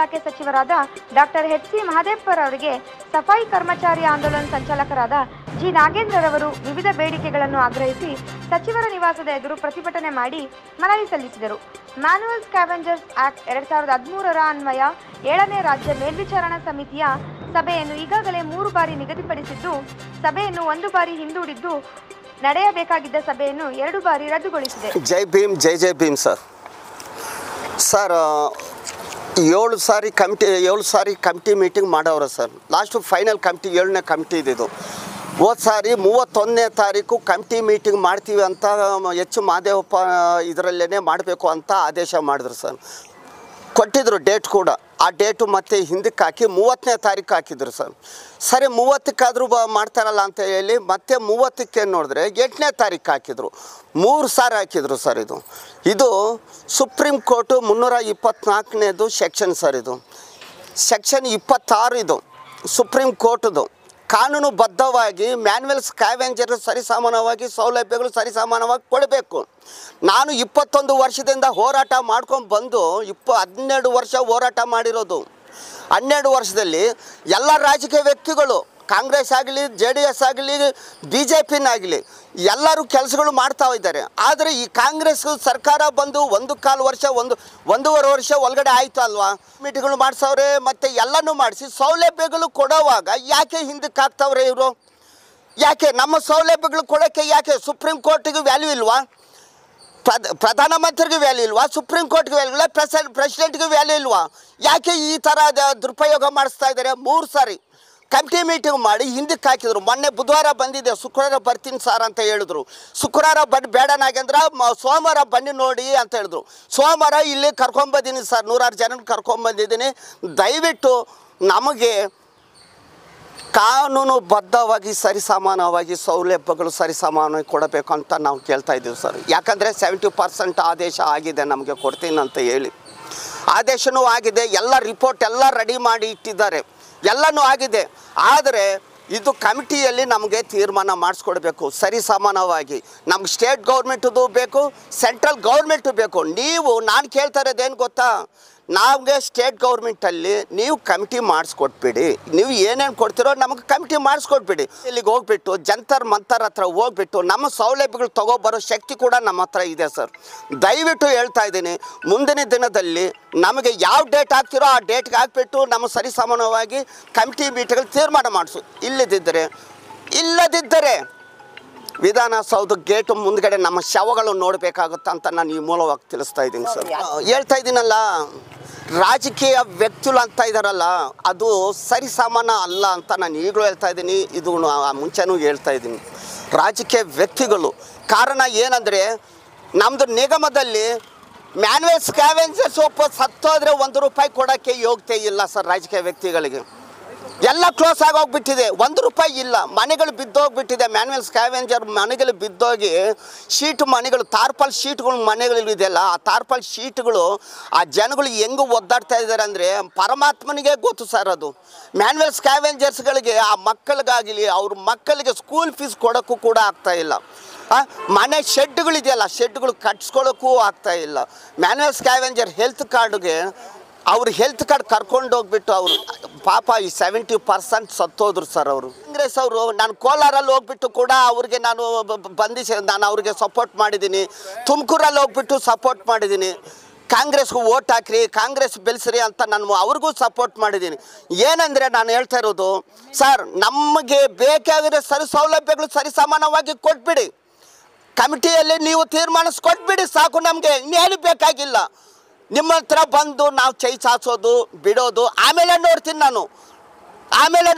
ಇಲಾಖೆ ಸಚಿವರಾದ ಡಾಕ್ಟರ್ ಎಚ್.ಸಿ. ಮಹದೇವಪ್ಪರ್ ಅವರಿಗೆ ಸಫಾಯಿ ಕರ್ಮಚಾರಿ ಆಂದೋಲನ ಸಂಚಾಲಕರಾದ ಜಿ. ನಾಗೇಂದ್ರರವರು ವಿವಿಧ ಬೇಡಿಕೆಗಳನ್ನು ಆಗ್ರಹಿಸಿ ಸಚಿವರ ನಿವಾಸದ ಎದುರು ಪ್ರತಿಭಟನೆ ಮಾಡಿ ಮನವಿ ಸಲ್ಲಿಸಿದರು. ಮ್ಯಾನ್ಯುಯಲ್ ಸ್ಕ್ಯಾವೆಂಜರ್ಸ್ ಆಕ್ಟ್ 2013ರ ಅನ್ವಯ 7ನೇ ರಾಜ್ಯ ಮೇಲ್ವಿಚಾರಣಾ ಸಮಿತಿಯ ಸಭೆಯನ್ನು ಈಗಾಗಲೇ 3 ಬಾರಿ ನಿಗದಿಪಡಿಸಿದ್ದು, ಸಭೆಯನ್ನು 1 ಬಾರಿ ಹಿಂದೂಡಿದ್ದು, ನಡೆಯಬೇಕಾಗಿದ್ದ ಸಭೆಯನ್ನು 2 ಬಾರಿ ರದ್ದುಗೊಳಿಸಿದೆ. ಜೈ ಭೀಮ್, ಜೈ ಜೈ ಭೀಮ್ ಸರ್. ಸರ್ 7 ಸಾರಿ ಕಮಿಟಿ ಮೀಟಿಂಗ್ ಮಾಡವ್ರೆ ಸರ್. ಲಾಸ್ಟು ಫೈನಲ್ ಕಮಿಟಿ 7ನೇ ಕಮಿಟಿ ಇದ್ದಿದ್ದು. ಹೋದ ಸಾರಿ 31ನೇ ತಾರೀಕು ಕಮಿಟಿ ಮೀಟಿಂಗ್ ಮಾಡ್ತೀವಿ ಅಂತ ಎಚ್. ಮಹದೇವಪ್ಪ ಇದರಲ್ಲೇ ಮಾಡಬೇಕು ಅಂತ ಆದೇಶ ಮಾಡಿದ್ರು ಸರ್. ಕೊಟ್ಟಿದ್ರು ಡೇಟ್ ಕೂಡ. ಆ ಡೇಟು ಮತ್ತೆ ಹಿಂದಕ್ಕೆ ಹಾಕಿ 30ನೇ ತಾರೀಕು ಹಾಕಿದ್ರು ಸರ್. ಸರಿ 30ಕ್ಕಾದರೂ ಮಾಡ್ತಾರಲ್ಲ ಅಂತ ಹೇಳಿ ಮತ್ತೆ 30ಕ್ಕೆ ನೋಡಿದ್ರೆ 8ನೇ ತಾರೀಕು ಹಾಕಿದರು. 3 ಸಾರಿ ಹಾಕಿದರು ಸರ್. ಇದು ಸುಪ್ರೀಂ ಕೋರ್ಟು 324ನೇದು ಸೆಕ್ಷನ್ ಸರ್. ಇದು ಸೆಕ್ಷನ್ 26 ಇದು ಸುಪ್ರೀಂ ಕೋರ್ಟ್ದು. ಕಾನೂನುಬದ್ಧವಾಗಿ ಮ್ಯಾನ್ಯುಯಲ್ ಸ್ಕ್ಯಾವೆಂಜರ್ ಸರಿಸಮಾನವಾಗಿ ಸೌಲಭ್ಯಗಳು ಸರಿಸಮಾನವಾಗಿ ಕೊಡಬೇಕು. ನಾನು 21 ವರ್ಷದಿಂದ ಹೋರಾಟ ಮಾಡ್ಕೊಂಡು ಬಂದು 12 ವರ್ಷ ಹೋರಾಟ ಮಾಡಿರೋದು. 12 ವರ್ಷದಲ್ಲಿ ಎಲ್ಲ ರಾಜಕೀಯ ವ್ಯಕ್ತಿಗಳು, ಕಾಂಗ್ರೆಸ್ ಆಗಲಿ, JDS ಆಗಲಿ, BJPನಾಗಲಿ ಎಲ್ಲರೂ ಕೆಲಸಗಳು ಮಾಡ್ತಾ ಇದ್ದಾರೆ. ಆದರೆ ಈ ಕಾಂಗ್ರೆಸ್ ಸರ್ಕಾರ ಬಂದು 1.25 ವರ್ಷ 1.5 ವರ್ಷ ಒಳಗಡೆ ಆಯಿತು ಅಲ್ವಾ. ಮೀಟಿಂಗ್ಗಳು ಮಾಡಿಸವ್ರೆ, ಮತ್ತು ಎಲ್ಲನೂ ಮಾಡಿಸಿ ಸೌಲಭ್ಯಗಳು ಕೊಡೋವಾಗ ಯಾಕೆ ಹಿಂದಕ್ಕೆ ಹಾಕ್ತವ್ರೆ ಇವರು? ಯಾಕೆ ನಮ್ಮ ಸೌಲಭ್ಯಗಳು ಕೊಡೋಕ್ಕೆ ಯಾಕೆ ಸುಪ್ರೀಂ ಕೋರ್ಟಿಗೆ ವ್ಯಾಲ್ಯೂ ಇಲ್ವಾ? ಪ್ರಧಾನಮಂತ್ರಿಗೆ ವ್ಯಾಲ್ಯೂ ಇಲ್ವಾ? ಸುಪ್ರೀಂ ಕೋರ್ಟ್ಗೆ ವ್ಯಾಲ್ಯೂ ಇಲ್ಲ? ಪ್ರೆಸಿಡೆಂಟ್ಗೆ ವ್ಯಾಲ್ಯೂ ಇಲ್ವಾ? ಯಾಕೆ ಈ ಥರ ದುರುಪಯೋಗ ಮಾಡಿಸ್ತಾ ಇದ್ದಾರೆ? 3 ಸಾರಿ ಕಮಿಟಿ ಮೀಟಿಂಗ್ ಮಾಡಿ ಹಿಂದಕ್ಕೆ ಹಾಕಿದ್ರು. ಮೊನ್ನೆ ಬುಧವಾರ ಬಂದಿದೆ, ಶುಕ್ರವಾರ ಬರ್ತೀನಿ ಸಾರ್ ಅಂತ ಹೇಳಿದ್ರು. ಶುಕ್ರವಾರ ಬೇಡ ನಾಗೇಂದ್ರ, ಸೋಮವಾರ ಬನ್ನಿ ನೋಡಿ ಅಂತ ಹೇಳಿದ್ರು. ಸೋಮವಾರ ಇಲ್ಲಿ ಕರ್ಕೊಂಬಂದಿದ್ದೀನಿ ಸರ್, 100 ಜನ ಕರ್ಕೊಂಬಂದಿದ್ದೀನಿ. ದಯವಿಟ್ಟು ನಮಗೆ ಕಾನೂನುಬದ್ಧವಾಗಿ ಸರಿಸಮಾನವಾಗಿ ಸೌಲಭ್ಯಗಳು ಸರಿಸಮಾನವಾಗಿ ಕೊಡಬೇಕು ಅಂತ ನಾವು ಕೇಳ್ತಾ ಇದ್ದೀವಿ ಸರ್. ಯಾಕಂದರೆ 70% ಆದೇಶ ಆಗಿದೆ, ನಮಗೆ ಕೊಡ್ತೀನಿ ಅಂತ ಹೇಳಿ ಆದೇಶನೂ ಆಗಿದೆ. ಎಲ್ಲ ರಿಪೋರ್ಟ್ ಎಲ್ಲ ರೆಡಿ ಮಾಡಿ ಇಟ್ಟಿದ್ದಾರೆ, ಎಲ್ಲನೂ ಆಗಿದೆ. ಆದರೆ ಇದು ಕಮಿಟಿಯಲ್ಲಿ ನಮಗೆ ತೀರ್ಮಾನ ಮಾಡಿಸ್ಕೊಡ್ಬೇಕು ಸರಿಸಮಾನವಾಗಿ. ನಮ್ಗೆ ಸ್ಟೇಟ್ ಗೌರ್ಮೆಂಟದು ಬೇಕು, ಸೆಂಟ್ರಲ್ ಗೌರ್ಮೆಂಟು ಬೇಕು. ನಾನು ಕೇಳ್ತಾ ಇರೋದೇನು ಗೊತ್ತಾ, ನಮಗೆ ಸ್ಟೇಟ್ ಗೌರ್ಮೆಂಟಲ್ಲಿ ನೀವು ಕಮಿಟಿ ಮಾಡಿಸ್ಕೊಟ್ಬಿಡಿ. ನೀವು ಏನೇನು ಕೊಡ್ತೀರೋ ನಮಗೆ ಕಮಿಟಿ ಮಾಡಿಸ್ಕೊಟ್ಬಿಡಿ. ಇಲ್ಲಿಗೆ ಹೋಗ್ಬಿಟ್ಟು ಜಂತರ್ ಮಂತರ್ ಹತ್ರ ಹೋಗ್ಬಿಟ್ಟು ನಮ್ಮ ಸೌಲಭ್ಯಗಳು ತೊಗೊಬರೋ ಶಕ್ತಿ ಕೂಡ ನಮ್ಮ ಹತ್ರ ಇದೆ ಸರ್. ದಯವಿಟ್ಟು ಹೇಳ್ತಾ ಇದ್ದೀನಿ, ಮುಂದಿನ ದಿನದಲ್ಲಿ ನಮಗೆ ಯಾವ ಡೇಟ್ ಹಾಕ್ತಿರೋ ಆ ಡೇಟ್ಗೆ ಹಾಕ್ಬಿಟ್ಟು ನಮ್ಮ ಸರಿಸಮಾನವಾಗಿ ಕಮಿಟಿ ಮೀಟಿಂಗ್ಗಳು ತೀರ್ಮಾನ ಮಾಡಿಸು. ಇಲ್ಲದಿದ್ದರೆ ವಿಧಾನಸೌಧ ಗೇಟು ಮುಂದ್ಗಡೆ ನಮ್ಮ ಶವಗಳು ನೋಡಬೇಕಾಗುತ್ತೆ ಅಂತ ನಾನು ಈ ಮೂಲವಾಗಿ ತಿಳಿಸ್ತಾ ಇದ್ದೀನಿ ಸರ್. ಹೇಳ್ತಾ ಇದ್ದೀನಲ್ಲ, ರಾಜಕೀಯ ವ್ಯಕ್ತಿಗಳು ಅಂತ ಇದ್ದಾರಲ್ಲ, ಅದು ಸರಿಸಮಾನ ಅಲ್ಲ ಅಂತ ನಾನು ಈಗಲೂ ಹೇಳ್ತಾ ಇದ್ದೀನಿ, ಇದು ಮುಂಚೆನೂ ಹೇಳ್ತಾ ಇದ್ದೀನಿ. ರಾಜಕೀಯ ವ್ಯಕ್ತಿಗಳು ಕಾರಣ ಏನಂದರೆ, ನಮ್ಮದು ನಿಗಮದಲ್ಲಿ ಮ್ಯಾನ್ಯುಯಲ್ ಸ್ಕ್ಯಾವೆಂಜರ್ಸ್ ಸತ್ತೋದ್ರೆ 1 ರೂಪಾಯಿ ಕೊಡೋಕ್ಕೆ ಯೋಗ್ಯತೆ ಇಲ್ಲ ಸರ್. ರಾಜಕೀಯ ವ್ಯಕ್ತಿಗಳಿಗೆ ಎಲ್ಲ ಕ್ಲೋಸ್ ಆಗೋಗ್ಬಿಟ್ಟಿದೆ, 1 ರೂಪಾಯಿ ಇಲ್ಲ. ಮನೆಗಳು ಬಿದ್ದೋಗ್ಬಿಟ್ಟಿದೆ. ಮ್ಯಾನ್ಯುಯಲ್ ಸ್ಕ್ಯಾವೆಂಜರ್ ಮನೆಗಳು ಬಿದ್ದೋಗಿ ಮನೆಗಳು ತಾರ್ಪಾಲ್ ಶೀಟ್ಗಳು ಮನೆಗಳು ಇದೆಯಲ್ಲ, ಆ ತಾರ್ಪಾಲ್ ಶೀಟ್ಗಳು ಆ ಜನಗಳು ಹೆಂಗೆ ಒದ್ದಾಡ್ತಾ ಇದ್ದಾರೆ ಅಂದರೆ ಪರಮಾತ್ಮನಿಗೆ ಗೊತ್ತು ಸರ್. ಅದು ಮ್ಯಾನ್ಯುಯಲ್ ಸ್ಕ್ಯಾವೆಂಜರ್ಸ್ಗಳಿಗೆ ಆ ಮಕ್ಕಳಿಗಾಗಲಿ ಅವ್ರ ಮಕ್ಕಳಿಗೆ ಸ್ಕೂಲ್ ಫೀಸ್ ಕೊಡೋಕ್ಕೂ ಕೂಡ ಆಗ್ತಾಯಿಲ್ಲ. ಮನೆ ಶೆಡ್ಗಳಿದೆಯಲ್ಲ, ಶೆಡ್ಗಳು ಕಟ್ಸ್ಕೊಳ್ಳೋಕ್ಕೂ ಆಗ್ತಾಯಿಲ್ಲ. ಮ್ಯಾನ್ಯುಯಲ್ ಸ್ಕ್ಯಾವೆಂಜರ್ ಹೆಲ್ತ್ ಕಾರ್ಡ್ಗೆ ಅವ್ರು ಹೆಲ್ತ್ ಕಾರ್ಡ್ ಕರ್ಕೊಂಡು ಹೋಗ್ಬಿಟ್ಟು ಅವರು ಪಾಪ ಈ 70% ಸತ್ತೋದ್ರು ಸರ್. ಅವರು ಕಾಂಗ್ರೆಸ್ ಅವರು, ನಾನು ಕೋಲಾರಲ್ಲಿ ಹೋಗ್ಬಿಟ್ಟು ಕೂಡ ಅವ್ರಿಗೆ ನಾನು ನಾನು ಅವ್ರಿಗೆ ಸಪೋರ್ಟ್ ಮಾಡಿದ್ದೀನಿ. ತುಮಕೂರಲ್ಲಿ ಹೋಗ್ಬಿಟ್ಟು ಸಪೋರ್ಟ್ ಮಾಡಿದ್ದೀನಿ. ಕಾಂಗ್ರೆಸ್ಗೂ ಓಟ್ ಹಾಕ್ರಿ, ಕಾಂಗ್ರೆಸ್ ಬೆಳೆಸ್ರಿ ಅಂತ ನಾನು ಅವ್ರಿಗೂ ಸಪೋರ್ಟ್ ಮಾಡಿದ್ದೀನಿ. ಏನಂದರೆ ನಾನು ಹೇಳ್ತಾ ಇರೋದು ಸರ್, ನಮಗೆ ಬೇಕಾಗಿರೋ ಸೌಲಭ್ಯಗಳು ಸರಿಸಮಾನವಾಗಿ ಕೊಟ್ಬಿಡಿ. ಕಮಿಟಿಯಲ್ಲಿ ನೀವು ತೀರ್ಮಾನಿಸ್ಕೊಟ್ಬಿಡಿ ಸಾಕು, ನಮಗೆ ಇನ್ನೇನು ಬೇಕಾಗಿಲ್ಲ. ನಿಮ್ಮ ಹತ್ರ ಬಂದು ನಾವು ಚೈ ಚಾಚೋದು ಬಿಡೋದು ಆಮೇಲೆ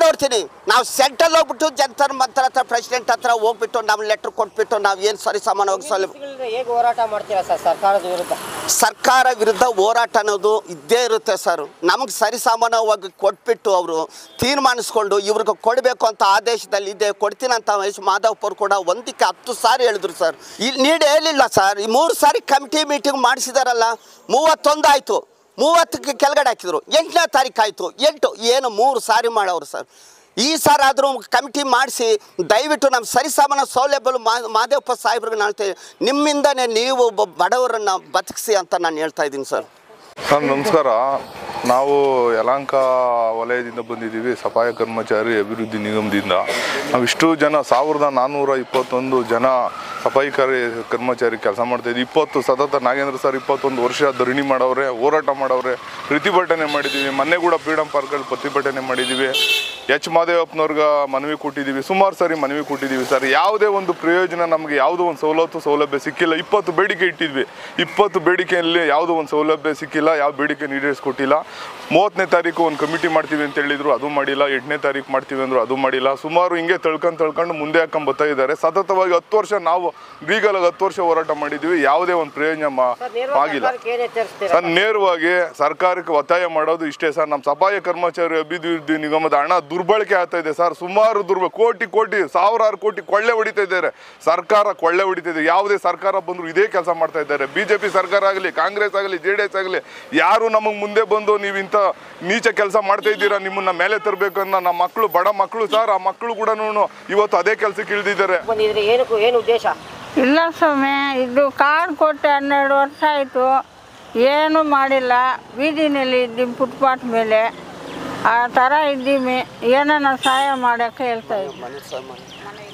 ನೋಡ್ತೀನಿ. ನಾವು ಸೆಂಟ್ರಲ್ ಹೋಗ್ಬಿಟ್ಟು ಜಂತರ್ ಮಂತರ್ ಹತ್ರ ಪ್ರೆಸಿಡೆಂಟ್ ಹತ್ರ ಹೋಗ್ಬಿಟ್ಟು ನಾವು ಲೆಟ್ರ್ ಕೊಟ್ಬಿಟ್ಟು ನಾವು ಏನು ಸರಿಸಮಾನವಾಗಿ ಹೇಗೆ ಹೋರಾಟ ಮಾಡ್ತೀರಾ ಸರ್ ಸರ್ಕಾರದ ವಿರುದ್ಧ? ಸರ್ಕಾರ ವಿರುದ್ಧ ಹೋರಾಟ ಅನ್ನೋದು ಇದ್ದೇ ಇರುತ್ತೆ ಸರ್. ನಮಗೆ ಸರಿಸಮಾನವಾಗಿ ಕೊಟ್ಬಿಟ್ಟು ಅವರು ತೀರ್ಮಾನಿಸ್ಕೊಂಡು ಇವ್ರಿಗೆ ಕೊಡಬೇಕು ಅಂತ ಆದೇಶದಲ್ಲಿ ಇದೆ, ಕೊಡ್ತೀನಿ ಅಂತ ಎಚ್. ಮಹದೇವಪ್ಪರು ಕೂಡ 1ಕ್ಕೆ 10 ಸಾರಿ ಹೇಳಿದ್ರು ಸರ್. ಇಲ್ಲಿ ಹೇಳಿಲ್ಲ ಸರ್. ಈ 3 ಸಾರಿ ಕಮಿಟಿ ಮೀಟಿಂಗ್ ಮಾಡಿಸಿದಾರಲ್ಲ, 31 ಆಯಿತು, 30ಕ್ಕೆ ಕೆಳಗಡೆ ಹಾಕಿದ್ರು, 8ನೇ ತಾರೀಕು ಆಯಿತು. ಏನು 3 ಸಾರಿ ಮಾಡೋರು ಸರ್. ಈ ಸಾರಿ ಆದರೂ ಕಮಿಟಿ ಮಾಡಿಸಿ ದಯವಿಟ್ಟು ನಮ್ಮ ಸರಿಸಮಾನ ಸೌಲಭ್ಯಗಳು ಮಹದೇವಪ್ಪ ಸಾಹೇಬ್ರಿಗೆ ನಾನು ನಿಮ್ಮಿಂದನೇ ನೀವು ಬಡವರನ್ನು ಬದುಕಿಸಿ ಅಂತ ನಾನು ಹೇಳ್ತಾ ಇದ್ದೀನಿ ಸರ್. ನಮಸ್ಕಾರ. ನಾವು ಯಲಹಂಕ ವಲಯದಿಂದ ಬಂದಿದ್ದೀವಿ, ಸಫಾಯಿ ಕರ್ಮಚಾರಿ ಅಭಿವೃದ್ಧಿ ನಿಗಮದಿಂದ. ನಾವು ಇಷ್ಟು ಜನ 1421 ಜನ ಸಫಾಯಿ ಕರ್ಮಚಾರಿ ಕೆಲಸ ಮಾಡ್ತಾಯಿದ್ವಿ. 20 ಸತತ ನಾಗೇಂದ್ರ ಸರ್ 21 ವರ್ಷ ಧರಣಿ ಮಾಡವ್ರೆ, ಹೋರಾಟ ಮಾಡವ್ರೆ, ಪ್ರತಿಭಟನೆ ಮಾಡಿದ್ದೀವಿ. ಮೊನ್ನೆ ಕೂಡ ಫ್ರೀಡಮ್ ಪಾರ್ಕಲ್ಲಿ ಪ್ರತಿಭಟನೆ ಮಾಡಿದ್ದೀವಿ. ಎಚ್ ಮಾದೇವಪ್ಪನವ್ರಿಗೆ ಮನವಿ ಕೊಟ್ಟಿದ್ದೀವಿ, ಸುಮಾರು ಸಾರಿ ಮನವಿ ಕೊಟ್ಟಿದ್ದೀವಿ ಸರ್. ಯಾವುದೇ ಒಂದು ಪ್ರಯೋಜನ ನಮಗೆ ಯಾವುದೋ ಒಂದು ಸೌಲಭ್ಯ ಸಿಕ್ಕಿಲ್ಲ. 20 ಬೇಡಿಕೆ ಇಟ್ಟಿದ್ವಿ, 20 ಬೇಡಿಕೆಯಲ್ಲಿ ಯಾವುದೋ ಒಂದು ಸೌಲಭ್ಯ ಸಿಕ್ಕಿಲ್ಲ, ಯಾವ ಬೇಡಿಕೆ ಈಡೇರಿಸ್ಕೊಟ್ಟಿಲ್ಲ. 30ನೇ ತಾರೀಕು ಒಂದು ಕಮಿಟಿ ಮಾಡ್ತೀವಿ ಅಂತ ಹೇಳಿದ್ರು, ಅದು ಮಾಡಿಲ್ಲ. 8ನೇ ತಾರೀಕು ಮಾಡ್ತೀವಿ ಅಂದರು, ಅದು ಮಾಡಿಲ್ಲ. ಸುಮಾರು ಹಿಂಗೆ ತಳ್ಕೊಂಡು ಮುಂದೆ ಹಾಕೊಂಡು ಬರ್ತಾ ಇದ್ದಾರೆ. ಸತತವಾಗಿ 10 ವರ್ಷ ನಾವು ಬೀಗಲಾಗ 10 ವರ್ಷ ಹೋರಾಟ ಮಾಡಿದ್ದೀವಿ, ಯಾವುದೇ ಒಂದು ಪ್ರಯೋಜನ ಆಗಿಲ್ಲ ಸರ್. ನೇರವಾಗಿ ಸರ್ಕಾರಕ್ಕೆ ಒತ್ತಾಯ ಮಾಡೋದು ಇಷ್ಟೇ ಸರ್. ನಮ್ಮ ಸಫಾಯಿ ಕರ್ಮಚಾರಿ ಅಭಿವೃದ್ಧಿ ನಿಗಮದ ಹಣ ದುರ್ಬಳಕೆ ಆಗ್ತಾ ಇದೆ ಸರ್. ಸುಮಾರು ಕೋಟಿ ಸಾವಿರಾರು ಕೋಟಿ ಕೊಳ್ಳೆ ಹೊಡಿತಾ ಇದ್ದಾರೆ. ಸರ್ಕಾರ ಕೊಳ್ಳೆ ಹೊಡಿತಾ ಇದೆ. ಯಾವುದೇ ಸರ್ಕಾರ ಬಂದರೂ ಇದೇ ಕೆಲಸ ಮಾಡ್ತಾ ಇದ್ದಾರೆ. BJP ಸರ್ಕಾರ ಆಗಲಿ, ಕಾಂಗ್ರೆಸ್ ಆಗಲಿ, JDS ಆಗಲಿ, ಯಾರು ನಮಗೆ ಮುಂದೆ ಬಂದು ನೀವು ಇಂಥ ನೀಚ ಕೆಲಸ ಮಾಡ್ತಾ ಇದ್ದೀರಾ, ನಿಮ್ಮನ್ನ ಮೇಲೆ ತರಬೇಕು ಅನ್ನೋ ನಮ್ಮ ಮಕ್ಕಳು, ಬಡ ಮಕ್ಕಳು ಸರ್, ಆ ಮಕ್ಕಳು ಕೂಡ ಇವತ್ತು ಅದೇ ಕೆಲಸಕ್ಕೆ ಇಳಿದಿದ್ದಾರೆ. ಏನು ಉದ್ದೇಶ ಇಲ್ಲ ಸ್ವಾಮಿ, ಇದು ಕಾರ್ಡ್ ಕೊಟ್ಟು 12 ವರ್ಷ ಆಯಿತು, ಏನೂ ಮಾಡಿಲ್ಲ. ಬೀದಿನಲ್ಲಿ ಇದ್ದೀವಿ, ಫುಟ್ಪಾತ್ ಮೇಲೆ ಆ ಥರ ಇದ್ದೀವಿ. ಏನನ್ನ ಸಹಾಯ ಮಾಡೋಕ್ಕೆ ಹೇಳ್ತಾ ಇದ್ದೀವಿ.